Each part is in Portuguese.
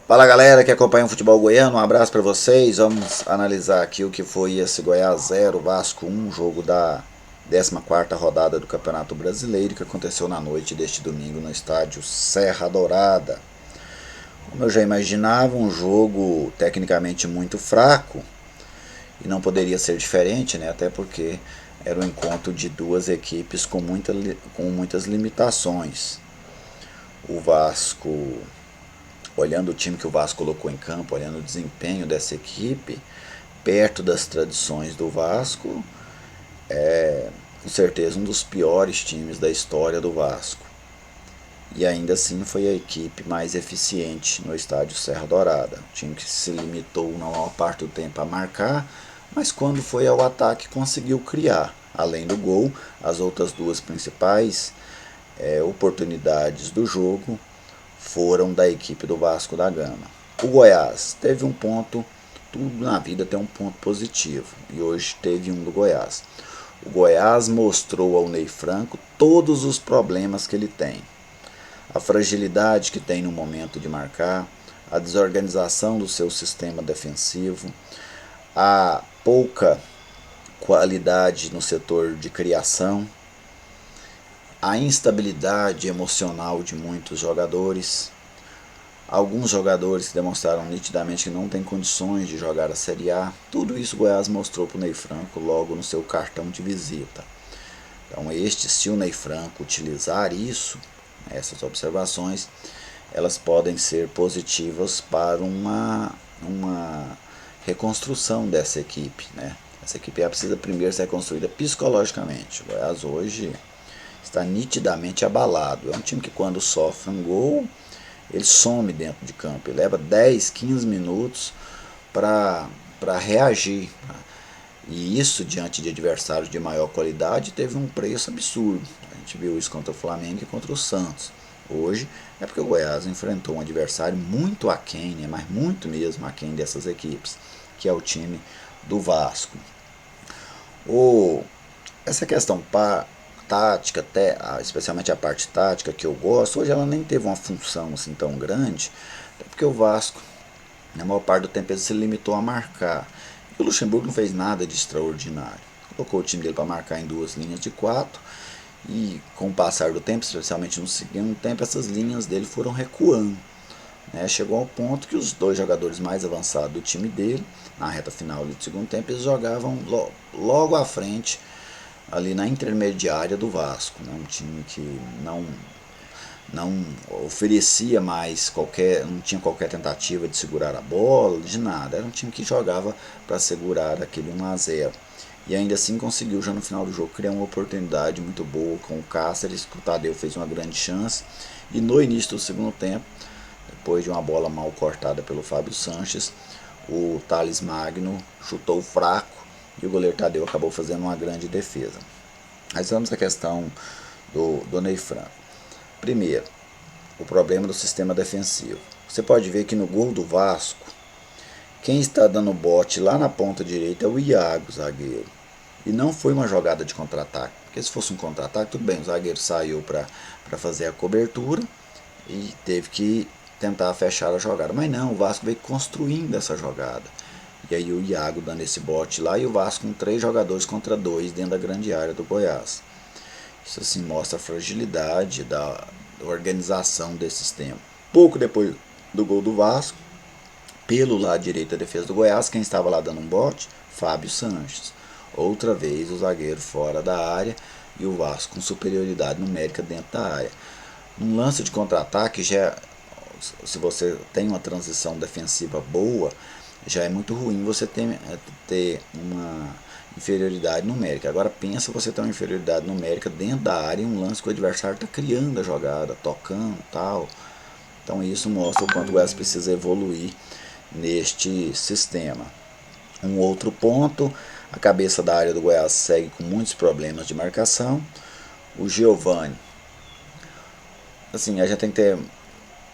Fala galera que acompanha o futebol goiano, um abraço para vocês. Vamos analisar aqui o que foi esse Goiás 0, Vasco 1, jogo da 14ª rodada do Campeonato Brasileiro que aconteceu na noite deste domingo no estádio Serra Dourada. Como eu já imaginava, um jogo tecnicamente muito fraco e não poderia ser diferente, né? Até porque era um encontro de duas equipes com muitas limitações. O Vasco, olhando o time que o Vasco colocou em campo, olhando o desempenho dessa equipe, perto das tradições do Vasco, com certeza um dos piores times da história do Vasco. E ainda assim foi a equipe mais eficiente no estádio Serra Dourada. O time que se limitou na maior parte do tempo a marcar, mas quando foi ao ataque conseguiu criar. Além do gol, as outras duas principais oportunidades do jogo foram da equipe do Vasco da Gama. O Goiás teve um ponto, tudo na vida tem um ponto positivo, e hoje teve um do Goiás. O Goiás mostrou ao Ney Franco todos os problemas que ele tem. A fragilidade que tem no momento de marcar, a desorganização do seu sistema defensivo, a pouca qualidade no setor de criação, a instabilidade emocional de muitos jogadores, alguns jogadores que demonstraram nitidamente que não têm condições de jogar a Série A. Tudo isso o Goiás mostrou para o Ney Franco logo no seu cartão de visita. Então, se o Ney Franco utilizar isso, essas observações, elas podem ser positivas para uma reconstrução dessa equipe, né? Essa equipe precisa primeiro ser reconstruída psicologicamente. O Goiás hoje está nitidamente abalado. É um time que quando sofre um gol, ele some dentro de campo. Ele leva 10, 15 minutos para reagir. E isso, diante de adversários de maior qualidade, teve um preço absurdo. A gente viu isso contra o Flamengo e contra o Santos. Hoje é porque o Goiás enfrentou um adversário muito aquém, né, mas muito mesmo aquém dessas equipes, que é o time do Vasco. Essa questão tática, até, especialmente a parte tática que eu gosto, hoje ela nem teve uma função assim tão grande, até porque o Vasco, na maior parte do tempo, ele se limitou a marcar. E o Luxemburgo não fez nada de extraordinário. Colocou o time dele para marcar em duas linhas de quatro, e com o passar do tempo, especialmente no segundo tempo, essas linhas dele foram recuando. Né? Chegou ao ponto que os dois jogadores mais avançados do time dele, na reta final do segundo tempo, eles jogavam logo à frente, ali na intermediária do Vasco. Né? Um time que não oferecia mais não tinha qualquer tentativa de segurar a bola, de nada. Era um time que jogava para segurar aquele 1-0. E ainda assim conseguiu já no final do jogo criar uma oportunidade muito boa com o Cáceres, que o Tadeu fez uma grande chance. E no início do segundo tempo, depois de uma bola mal cortada pelo Fábio Sanches, o Thales Magno chutou fraco e o goleiro Tadeu acabou fazendo uma grande defesa. Mas vamos à questão do Ney Franco. Primeiro, o problema do sistema defensivo. Você pode ver que no gol do Vasco, quem está dando bote lá na ponta direita é o Iago, zagueiro. E não foi uma jogada de contra-ataque. Porque se fosse um contra-ataque, tudo bem, o zagueiro saiu para fazer a cobertura e teve que tentar fechar a jogada. Mas não, o Vasco veio construindo essa jogada. E aí o Iago dando esse bote lá e o Vasco com 3 jogadores contra 2 dentro da grande área do Goiás. Isso assim mostra a fragilidade da organização desse sistema. Pouco depois do gol do Vasco, pelo lado direito da defesa do Goiás, quem estava lá dando um bote? Fábio Sanches. Outra vez o zagueiro fora da área e o Vasco com superioridade numérica dentro da área. Num lance de contra-ataque, se você tem uma transição defensiva boa, já é muito ruim você ter uma inferioridade numérica. Agora pensa você ter uma inferioridade numérica dentro da área em um lance que o adversário está criando a jogada, tocando tal. Então isso mostra o quanto o Goiás precisa evoluir neste sistema. Um outro ponto, a cabeça da área do Goiás segue com muitos problemas de marcação. O Giovani, assim, a gente tem que ter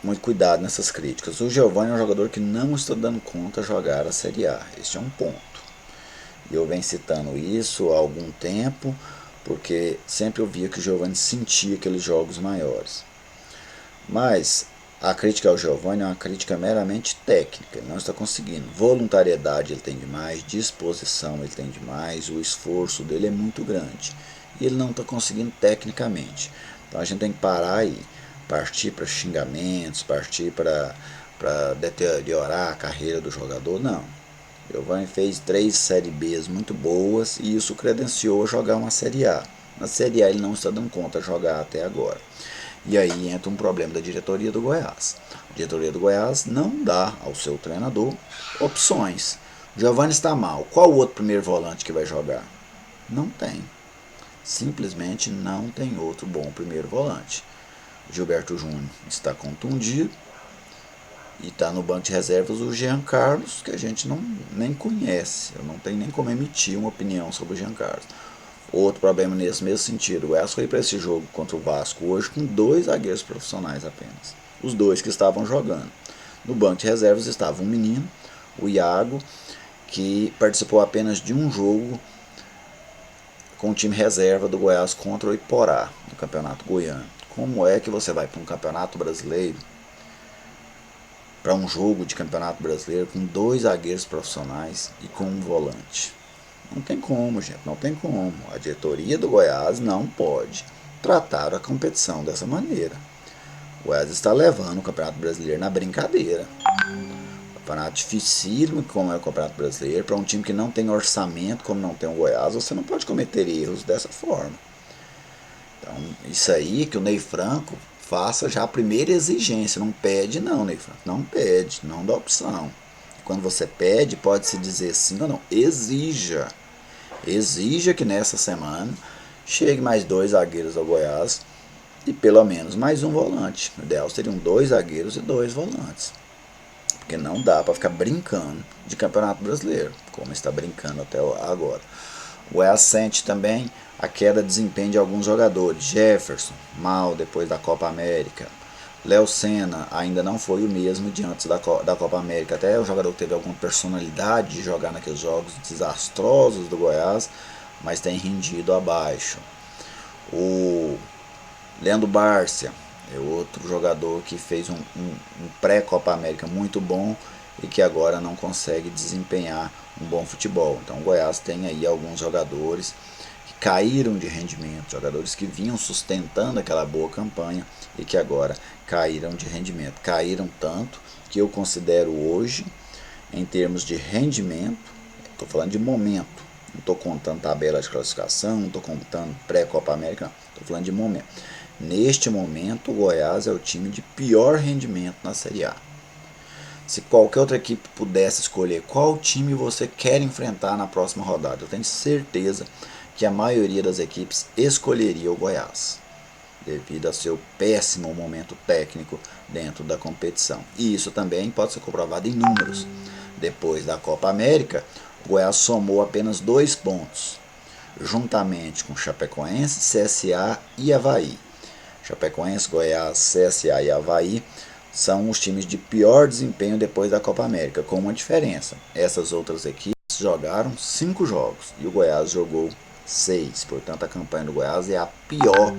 muito cuidado nessas críticas. O Giovani é um jogador que não está dando conta de jogar a Série A. Este é um ponto. E eu venho citando isso há algum tempo, porque sempre eu via que o Giovani sentia aqueles jogos maiores. Mas A crítica ao Giovani é uma crítica meramente técnica, ele não está conseguindo. Voluntariedade ele tem demais, disposição ele tem demais, o esforço dele é muito grande. E ele não está conseguindo tecnicamente. Então a gente tem que parar aí, partir para xingamentos, partir para deteriorar a carreira do jogador, não. Giovani fez 3 Série Bs muito boas e isso credenciou a jogar uma Série A. Na Série A ele não está dando conta de jogar até agora. E aí entra um problema da diretoria do Goiás. A diretoria do Goiás não dá ao seu treinador opções. Giovani está mal. Qual o outro primeiro volante que vai jogar? Não tem. Simplesmente não tem outro bom primeiro volante. Gilberto Júnior está contundido e está no banco de reservas o Jean Carlos, que a gente nem conhece. Eu não tenho nem como emitir uma opinião sobre o Jean Carlos. Outro problema nesse mesmo sentido, o Goiás foi para esse jogo contra o Vasco hoje com 2 zagueiros profissionais apenas. Os 2 que estavam jogando. No banco de reservas estava um menino, o Iago, que participou apenas de um jogo com o time reserva do Goiás contra o Iporá, no Campeonato Goiano. Como é que você vai para um Campeonato Brasileiro, para um jogo de Campeonato Brasileiro com 2 zagueiros profissionais e com um volante? Não tem como, gente, não tem como. A diretoria do Goiás não pode tratar a competição dessa maneira. O Goiás está levando o Campeonato Brasileiro na brincadeira. Campeonato dificílimo, como é o Campeonato Brasileiro, para um time que não tem orçamento, como não tem o Goiás, você não pode cometer erros dessa forma. Então, isso aí que o Ney Franco faça já a primeira exigência. Não pede não, Ney Franco. Não pede, não dá opção. Quando você pede, pode-se dizer sim ou não. Exija. Exija que nessa semana chegue mais 2 zagueiros ao Goiás e pelo menos mais um volante. O ideal seriam 2 zagueiros e 2 volantes. Porque não dá para ficar brincando de Campeonato Brasileiro, como está brincando até agora. O Goiás sente também a queda de desempenho de alguns jogadores. Jefferson, mal depois da Copa América. Léo Senna ainda não foi o mesmo de antes da Copa América. Até o jogador teve alguma personalidade de jogar naqueles jogos desastrosos do Goiás, mas tem rendido abaixo. O Leandro Bárcia é outro jogador que fez um pré-Copa América muito bom e que agora não consegue desempenhar um bom futebol. Então o Goiás tem aí alguns jogadores que caíram de rendimento, jogadores que vinham sustentando aquela boa campanha e que agora caíram de rendimento. Caíram tanto que eu considero hoje, em termos de rendimento, estou falando de momento, não estou contando tabela de classificação, não estou contando pré-Copa América, estou falando de momento. Neste momento, o Goiás é o time de pior rendimento na Série A. Se qualquer outra equipe pudesse escolher qual time você quer enfrentar na próxima rodada, eu tenho certeza que a maioria das equipes escolheria o Goiás, devido ao seu péssimo momento técnico dentro da competição. E isso também pode ser comprovado em números. Depois da Copa América, o Goiás somou apenas 2 pontos, juntamente com Chapecoense, CSA e Avaí. Chapecoense, Goiás, CSA e Avaí são os times de pior desempenho depois da Copa América, com uma diferença. Essas outras equipes jogaram 5 jogos e o Goiás jogou 6. Portanto, a campanha do Goiás é a pior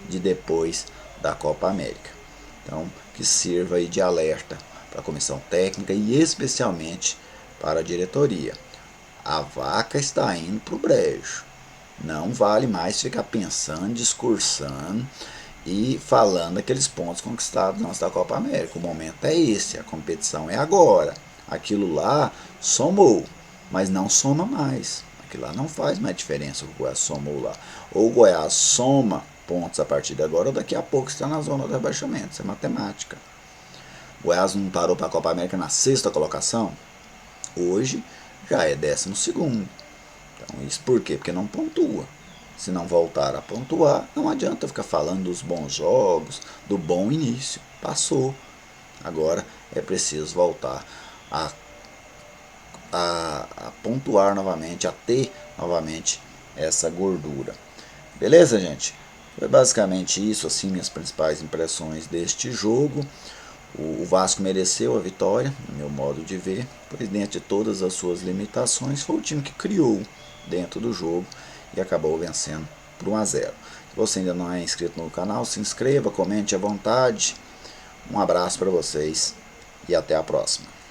de depois da Copa América. Então, que sirva aí de alerta para a comissão técnica e especialmente para a diretoria. A vaca está indo para o brejo. Não vale mais ficar pensando, discursando e falando aqueles pontos conquistados antes da Copa América. O momento é esse, a competição é agora. Aquilo lá somou, mas não soma mais. Aquilo lá não faz mais diferença o que o Goiás somou lá. Ou o Goiás soma pontos a partir de agora, ou daqui a pouco está na zona do rebaixamento. Isso é matemática. O Goiás não parou para a Copa América na 6ª colocação? Hoje já é 12º. Então isso por quê? Porque não pontua. Se não voltar a pontuar, não adianta ficar falando dos bons jogos, do bom início. Passou. Agora é preciso voltar a pontuar novamente, a ter novamente essa gordura. Beleza, gente? Foi basicamente isso, assim, minhas principais impressões deste jogo. O Vasco mereceu a vitória, no meu modo de ver, pois dentro de todas as suas limitações, foi o time que criou dentro do jogo e acabou vencendo por 1-0. Se você ainda não é inscrito no canal, se inscreva, comente à vontade. Um abraço para vocês e até a próxima.